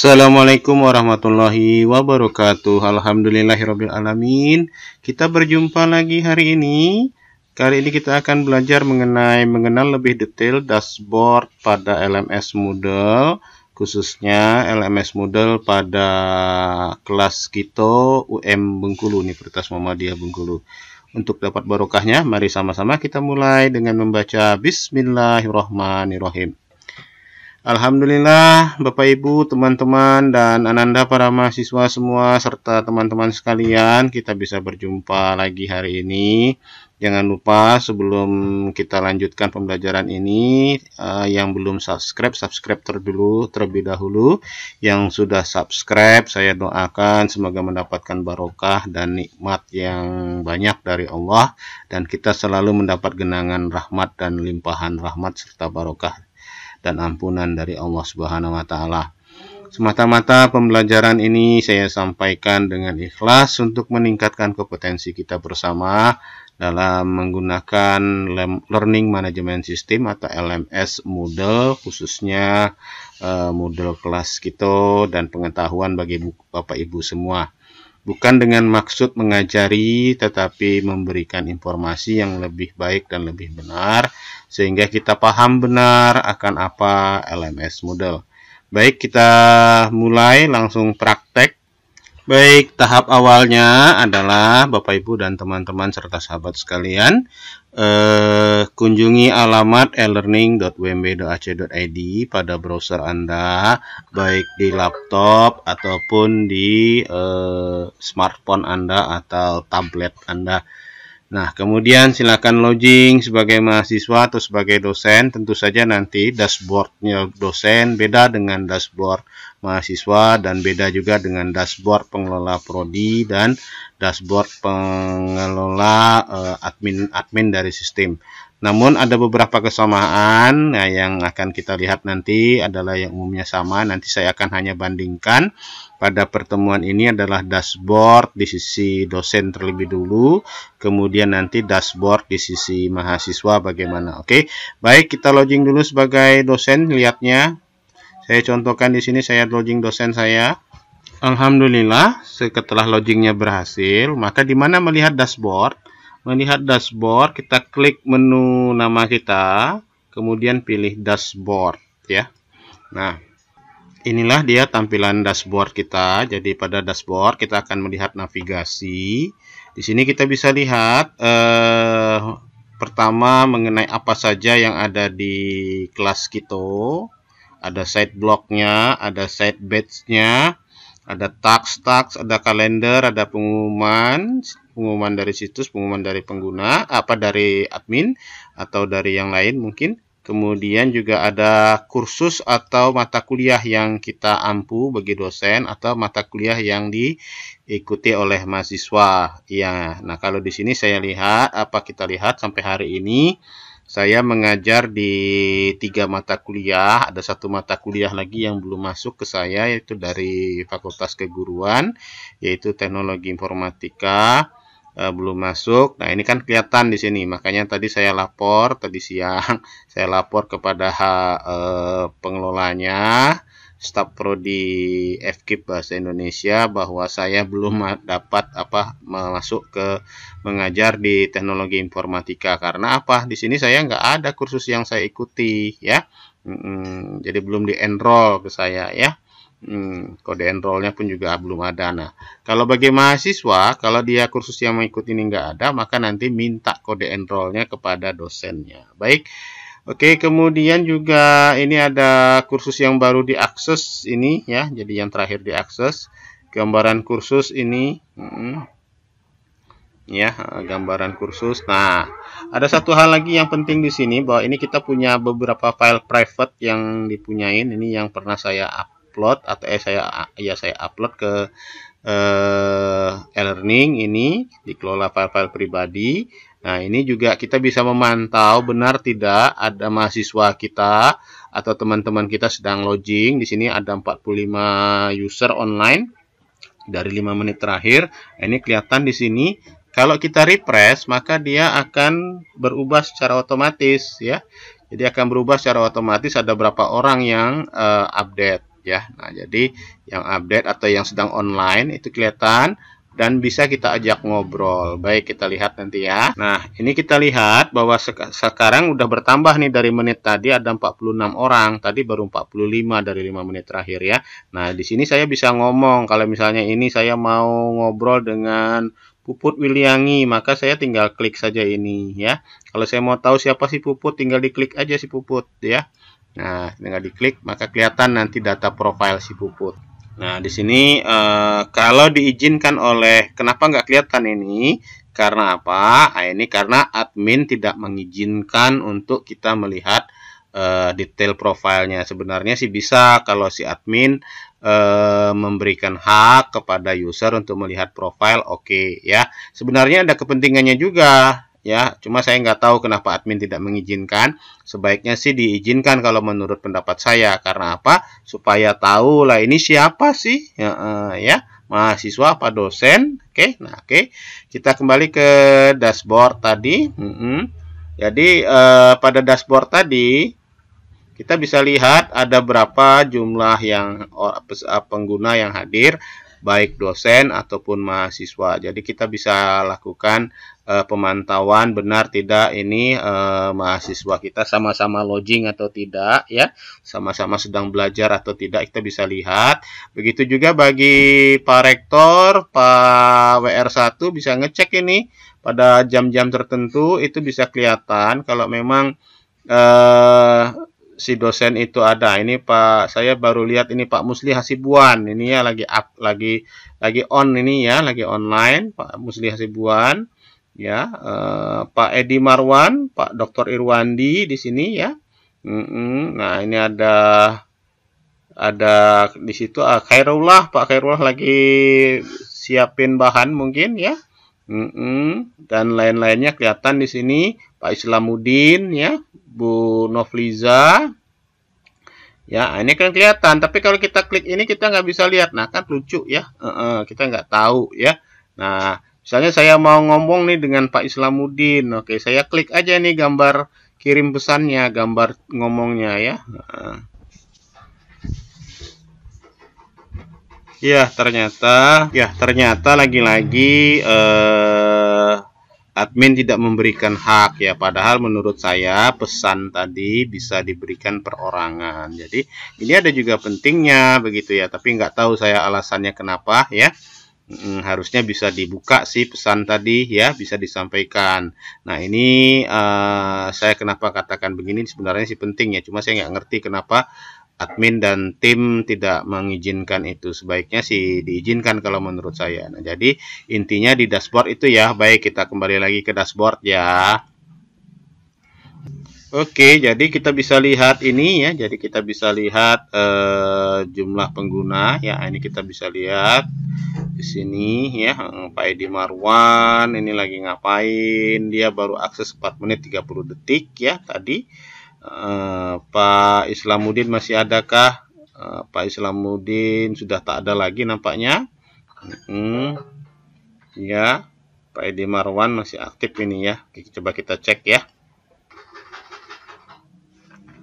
Assalamualaikum warahmatullahi wabarakatuh. Alhamdulillahirabbil alamin. Kita berjumpa lagi hari ini. Kali ini kita akan belajar mengenal lebih detail dashboard pada LMS Moodle, khususnya LMS Moodle pada kelas Kito UM Bengkulu, Universitas Muhammadiyah Bengkulu. Untuk dapat barokahnya, mari sama-sama kita mulai dengan membaca Bismillahirrahmanirrahim. Alhamdulillah, Bapak Ibu, teman-teman, dan Ananda para mahasiswa semua, serta teman-teman sekalian, kita bisa berjumpa lagi hari ini. Jangan lupa sebelum kita lanjutkan pembelajaran ini, yang belum subscribe terlebih dahulu. Yang sudah subscribe, saya doakan semoga mendapatkan barokah dan nikmat yang banyak dari Allah, dan kita selalu mendapat genangan rahmat dan limpahan rahmat serta barokah dan ampunan dari Allah Subhanahu wa taala. Semata-mata pembelajaran ini saya sampaikan dengan ikhlas untuk meningkatkan kompetensi kita bersama dalam menggunakan Learning Management System atau LMS Moodle, khususnya Moodle kelas Kito dan pengetahuan bagi Bapak Ibu semua. Bukan dengan maksud mengajari, tetapi memberikan informasi yang lebih baik dan lebih benar, sehingga kita paham benar akan apa LMS Moodle. Baik, kita mulai langsung praktek. Baik, tahap awalnya adalah Bapak Ibu dan teman-teman serta sahabat sekalian, kunjungi alamat elearning.umb.ac.id pada browser Anda, baik di laptop ataupun di smartphone Anda atau tablet Anda. Nah, kemudian silakan login sebagai mahasiswa atau sebagai dosen. Tentu saja nanti dashboardnya dosen beda dengan dashboard mahasiswa dan beda juga dengan dashboard pengelola prodi dan dashboard pengelola admin dari sistem. Namun ada beberapa kesamaan yang akan kita lihat nanti adalah yang umumnya sama. Nanti saya akan hanya bandingkan. Pada pertemuan ini adalah dashboard di sisi dosen terlebih dulu, kemudian nanti dashboard di sisi mahasiswa bagaimana. Oke, baik, kita login dulu sebagai dosen. Lihatnya, saya contohkan di sini, saya login dosen saya. Alhamdulillah, setelah logingnya berhasil, maka di mana melihat dashboard? Melihat dashboard, kita klik menu nama kita, kemudian pilih dashboard ya. Nah, inilah dia tampilan dashboard kita. Jadi pada dashboard kita akan melihat navigasi. Di sini kita bisa lihat pertama mengenai apa saja yang ada di kelas Kito. Ada site blognya, ada site batch-nya, ada tags, ada kalender, ada pengumuman dari situs, pengumuman dari pengguna, dari admin atau dari yang lain mungkin. Kemudian juga ada kursus atau mata kuliah yang kita ampu bagi dosen atau mata kuliah yang diikuti oleh mahasiswa. Ya, nah kalau di sini saya lihat kita lihat sampai hari ini saya mengajar di 3 mata kuliah. Ada 1 mata kuliah lagi yang belum masuk ke saya, yaitu dari Fakultas Keguruan, yaitu Teknologi Informatika. Belum masuk. Nah, ini kan kelihatan di sini. Makanya tadi saya lapor, tadi siang saya lapor kepada pengelolanya, staf prodi FKIP Bahasa Indonesia, bahwa saya belum dapat masuk ke mengajar di Teknologi Informatika. Karena Di sini saya nggak ada kursus yang saya ikuti ya. Jadi belum di-enroll ke saya ya. Kode enrollnya pun juga belum ada. Nah, kalau bagi mahasiswa, kalau dia kursus yang mengikuti ini nggak ada, maka nanti minta kode enrollnya kepada dosennya. Baik, oke. Kemudian juga ini ada kursus yang baru diakses ini ya. Jadi yang terakhir diakses, gambaran kursus ini. Ya, gambaran kursus. Nah, ada satu hal lagi yang penting di sini, bahwa ini kita punya beberapa file private yang dipunyain. Ini yang pernah saya upload atau saya upload ke e-learning ini, dikelola file-file pribadi. Nah, ini juga kita bisa memantau benar tidak ada mahasiswa kita atau teman-teman kita sedang login. Di sini ada 45 user online dari 5 menit terakhir. Ini kelihatan di sini. Kalau kita refresh, maka dia akan berubah secara otomatis ya. Jadi akan berubah secara otomatis, ada berapa orang yang update. ya. Nah, jadi yang update atau yang sedang online itu kelihatan dan bisa kita ajak ngobrol. Baik, kita lihat nanti ya. Nah, ini kita lihat bahwa sekarang udah bertambah nih, dari menit tadi ada 46 orang. Tadi baru 45 dari 5 menit terakhir ya. Nah, di sini saya bisa ngomong. Kalau misalnya ini saya mau ngobrol dengan Puput Williangi, maka saya tinggal klik saja ini ya. Kalau saya mau tahu siapa si Puput, tinggal diklik aja si Puput ya. Nah, tinggal diklik, maka kelihatan nanti data profil si Puput. Nah, di sini kalau diizinkan oleh, kenapa nggak kelihatan ini? Karena apa? Nah, ini karena admin tidak mengizinkan untuk kita melihat detail profilnya. Sebenarnya sih bisa kalau si admin memberikan hak kepada user untuk melihat profil, oke ya. Sebenarnya ada kepentingannya juga. Ya, cuma saya nggak tahu kenapa admin tidak mengizinkan. Sebaiknya sih diizinkan kalau menurut pendapat saya. Karena apa? Supaya tahu lah ini siapa sih, ya, mahasiswa apa dosen. Oke, nah oke. Kita kembali ke dashboard tadi. Jadi pada dashboard tadi kita bisa lihat ada berapa jumlah yang pengguna yang hadir, baik dosen ataupun mahasiswa. Jadi kita bisa lakukan pemantauan benar tidak ini mahasiswa kita sama-sama login atau tidak ya, sama-sama sedang belajar atau tidak, kita bisa lihat. Begitu juga bagi Pak Rektor, Pak WR1 bisa ngecek ini pada jam-jam tertentu, itu bisa kelihatan kalau memang si dosen itu ada. Ini Pak, saya baru lihat ini Pak Musli Hasibuan, ini ya lagi on ini ya, lagi online Pak Musli Hasibuan ya. Pak Edi Marwan, Pak Dr. Irwandi di sini ya. Nah, ini ada di situ Khairullah, Pak Khairullah lagi siapin bahan mungkin ya. Dan lain-lainnya kelihatan di sini, Pak Islamuddin ya, Bu Novliza ya. Ini kan kelihatan, tapi kalau kita klik ini kita nggak bisa lihat. Nah, kan lucu ya, kita nggak tahu ya. Nah, misalnya saya mau ngomong nih dengan Pak Islamuddin, oke, saya klik aja nih gambar kirim pesannya, gambar ngomongnya ya. Ya, ternyata lagi-lagi admin tidak memberikan hak ya, padahal menurut saya pesan tadi bisa diberikan perorangan. Jadi ini ada juga pentingnya begitu ya, tapi nggak tahu saya alasannya kenapa ya. Harusnya bisa dibuka sih pesan tadi ya, bisa disampaikan. Nah, ini saya kenapa katakan begini, sebenarnya sih penting ya, cuma saya nggak ngerti kenapa admin dan tim tidak mengizinkan itu. Sebaiknya sih diizinkan kalau menurut saya. Nah, jadi intinya di dashboard itu ya. Baik, kita kembali lagi ke dashboard ya. Oke, jadi kita bisa lihat ini ya. Jadi kita bisa lihat jumlah pengguna ya. Ini kita bisa lihat di sini ya. Pak Edi Marwan ini lagi ngapain? Dia baru akses 4 menit 30 detik ya tadi. Pak Islamuddin masih adakah? Pak Islamuddin sudah tak ada lagi nampaknya. Ya, Pak Edi Marwan masih aktif ini ya. Coba kita cek ya.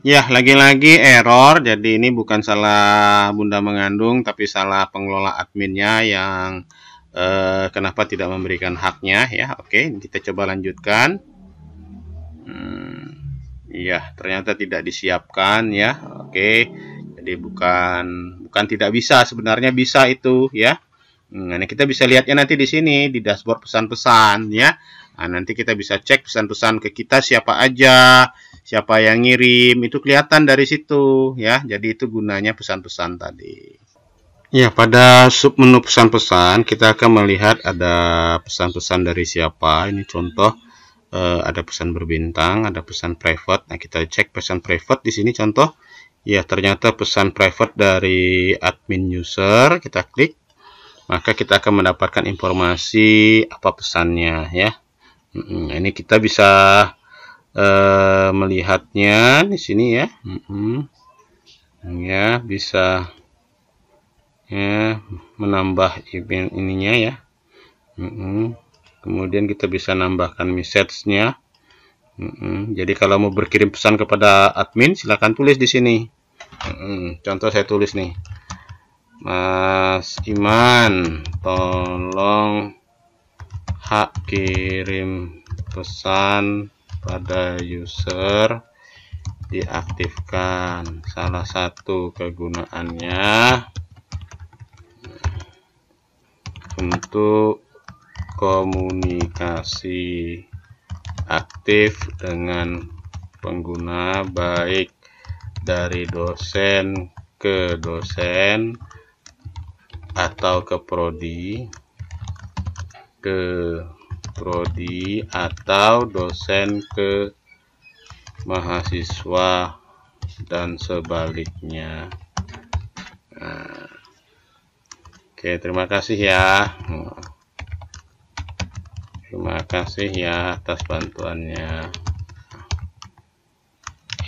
Ya, lagi-lagi error. Jadi ini bukan salah Bunda Mengandung, tapi salah pengelola adminnya yang kenapa tidak memberikan haknya ya. Oke, kita coba lanjutkan. Iya, ternyata tidak disiapkan ya. Oke. Jadi bukan tidak bisa, sebenarnya bisa itu ya. Nah, kita bisa lihatnya nanti di sini di dashboard pesan-pesan ya. Nah, nanti kita bisa cek pesan-pesan ke kita siapa aja, siapa yang ngirim, itu kelihatan dari situ ya. Jadi itu gunanya pesan-pesan tadi. Ya, pada submenu pesan-pesan kita akan melihat ada pesan-pesan dari siapa. Ini contoh. Ada pesan berbintang, ada pesan private. Nah, kita cek pesan private di sini contoh. Ya, ternyata pesan private dari admin user. Kita klik, maka kita akan mendapatkan informasi apa pesannya ya. Ini kita bisa melihatnya di sini ya. Ya, bisa ya menambah event ininya ya. Kemudian kita bisa nambahkan message-nya. Jadi kalau mau berkirim pesan kepada admin, silakan tulis di sini. Contoh saya tulis nih, Mas Iman, tolong kirim pesan pada user diaktifkan. Salah satu kegunaannya untuk komunikasi aktif dengan pengguna, baik dari dosen ke dosen atau ke prodi atau dosen ke mahasiswa dan sebaliknya. Nah, oke, terima kasih ya. Terima kasih ya atas bantuannya.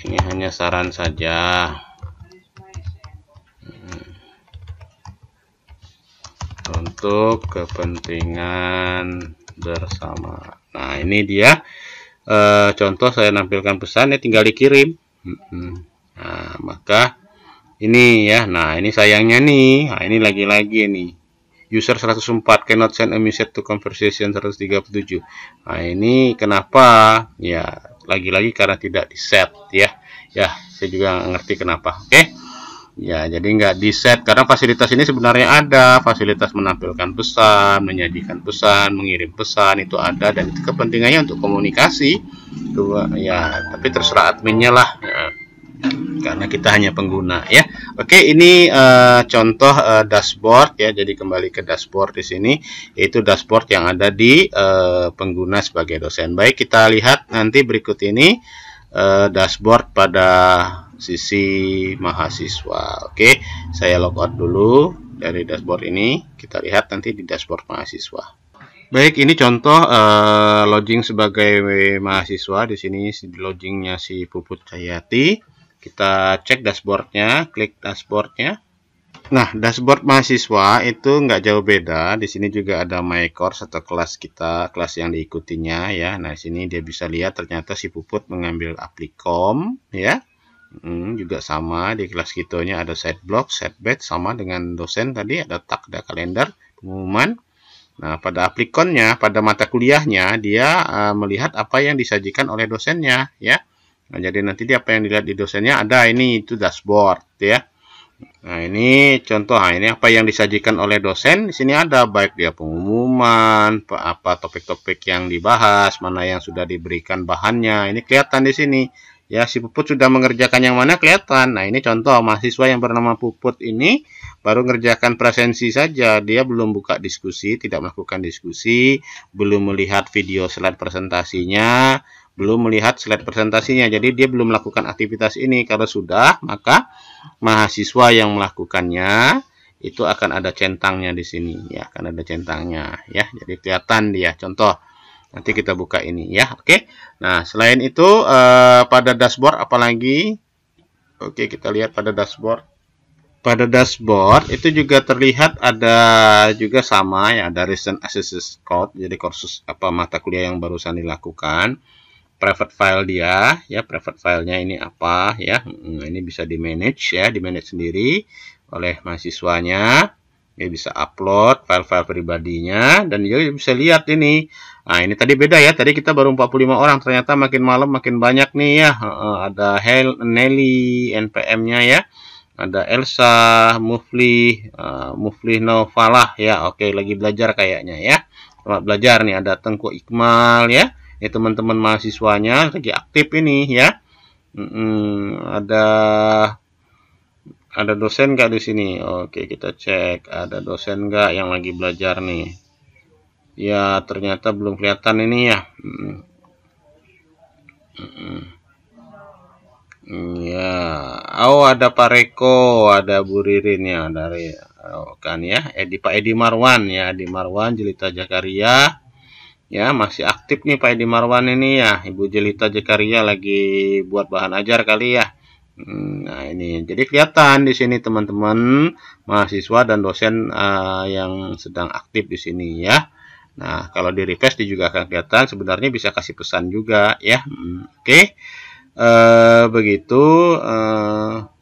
Ini hanya saran saja. Untuk kepentingan bersama. Nah, ini dia contoh saya nampilkan pesan, ya tinggal dikirim. Nah, maka ini ya. Nah, ini sayangnya nih. Nah, ini lagi-lagi nih. User 104 cannot send a message to conversation 137. Nah, ini kenapa? Ya, lagi-lagi karena tidak di-set ya. Ya, saya juga ngerti kenapa. Oke. Ya, jadi nggak di-set karena fasilitas ini sebenarnya ada. Fasilitas menampilkan pesan, menyajikan pesan, mengirim pesan itu ada, dan itu kepentingannya untuk komunikasi. Ya, tapi terserah adminnya lah. Ya, karena kita hanya pengguna ya. Oke, ini contoh dashboard ya. Jadi kembali ke dashboard di sini, yaitu dashboard yang ada di pengguna sebagai dosen. Baik, kita lihat nanti berikut ini dashboard pada sisi mahasiswa. Oke, saya logout dulu dari dashboard ini. Kita lihat nanti di dashboard mahasiswa. Baik, ini contoh login sebagai mahasiswa. Di sini logingnya si Puput Cahyati. Kita cek dashboardnya, klik dashboardnya. Nah, dashboard mahasiswa itu nggak jauh beda. Di sini juga ada my course atau kelas kita, kelas yang diikutinya ya. Nah, di sini dia bisa lihat ternyata si Puput mengambil Applikom ya. Juga sama di kelas kitonya ada side block, set batch, sama dengan dosen tadi ada tag, ada kalender, pengumuman. Nah, pada aplikonnya, pada mata kuliahnya dia melihat apa yang disajikan oleh dosennya ya. Nah, jadi nanti dia apa yang dilihat di dosennya ada ini, itu dashboard ya. Nah, ini contoh. Nah, ini apa yang disajikan oleh dosen. Di sini ada baik dia pengumuman, apa topik-topik yang dibahas, mana yang sudah diberikan bahannya. Ini kelihatan di sini. Ya, si Puput sudah mengerjakan yang mana kelihatan. Nah, ini contoh mahasiswa yang bernama Puput ini baru mengerjakan presensi saja. Dia belum buka diskusi, tidak melakukan diskusi, belum melihat video slide presentasinya, belum melihat slide presentasinya. Jadi dia belum melakukan aktivitas ini. Kalau sudah, maka mahasiswa yang melakukannya itu akan ada centangnya di sini ya, akan ada centangnya ya. Jadi kelihatan dia. Contoh, nanti kita buka ini ya. Oke. Nah, selain itu pada dashboard apalagi? Oke, kita lihat pada dashboard. Pada dashboard itu juga terlihat ada juga sama ya, ada recent access code. Jadi kursus apa mata kuliah yang barusan dilakukan. Private file dia ya, private filenya ini apa ya. Ini bisa di manage ya, di manage sendiri oleh mahasiswanya. Dia bisa upload file-file pribadinya dan dia bisa lihat ini. Nah, ini tadi beda ya, tadi kita baru 45 orang, ternyata makin malam makin banyak nih ya. Ada Nelly NPM-nya ya, ada Elsa, Mufli Novalah ya. Oke, lagi belajar kayaknya ya, selamat belajar nih. Ada Tengku Iqmal ya, ini teman-teman mahasiswanya lagi aktif ini ya. Ada dosen nggak di sini? Oke, kita cek ada dosen nggak yang lagi belajar nih. Ya, ternyata belum kelihatan ini ya. Ya, ada Pak Reko, ada Bu Ririn ya, dari kan ya, Pak Edi Marwan ya, Edi Marwan, Jelita Jakaria. Ya, masih aktif nih Pak Edi Marwan ini ya. Ibu Jelita Jakaria lagi buat bahan ajar kali ya. Nah, ini jadi kelihatan di sini teman-teman mahasiswa dan dosen yang sedang aktif di sini ya. Nah, kalau di refresh dia juga akan kelihatan. Sebenarnya bisa kasih pesan juga ya. Oke. Begitu,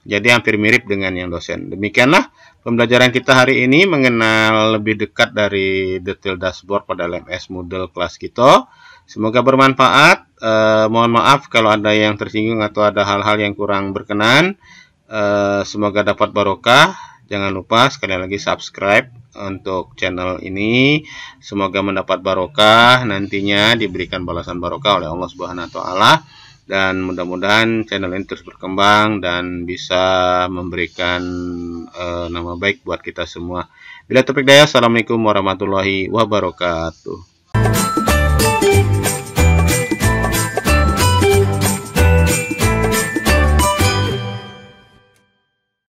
jadi hampir mirip dengan yang dosen. Demikianlah pembelajaran kita hari ini mengenal lebih dekat dari detail dashboard pada LMS Moodle kelas kita. Semoga bermanfaat. Mohon maaf kalau ada yang tersinggung atau ada hal-hal yang kurang berkenan. Semoga dapat barokah. Jangan lupa sekali lagi subscribe untuk channel ini. Semoga mendapat barokah, nantinya diberikan balasan barokah oleh Allah Subhanahu wa taala. Dan mudah-mudahan channel ini terus berkembang dan bisa memberikan nama baik buat kita semua. Bila taufiq hidayah, assalamualaikum warahmatullahi wabarakatuh.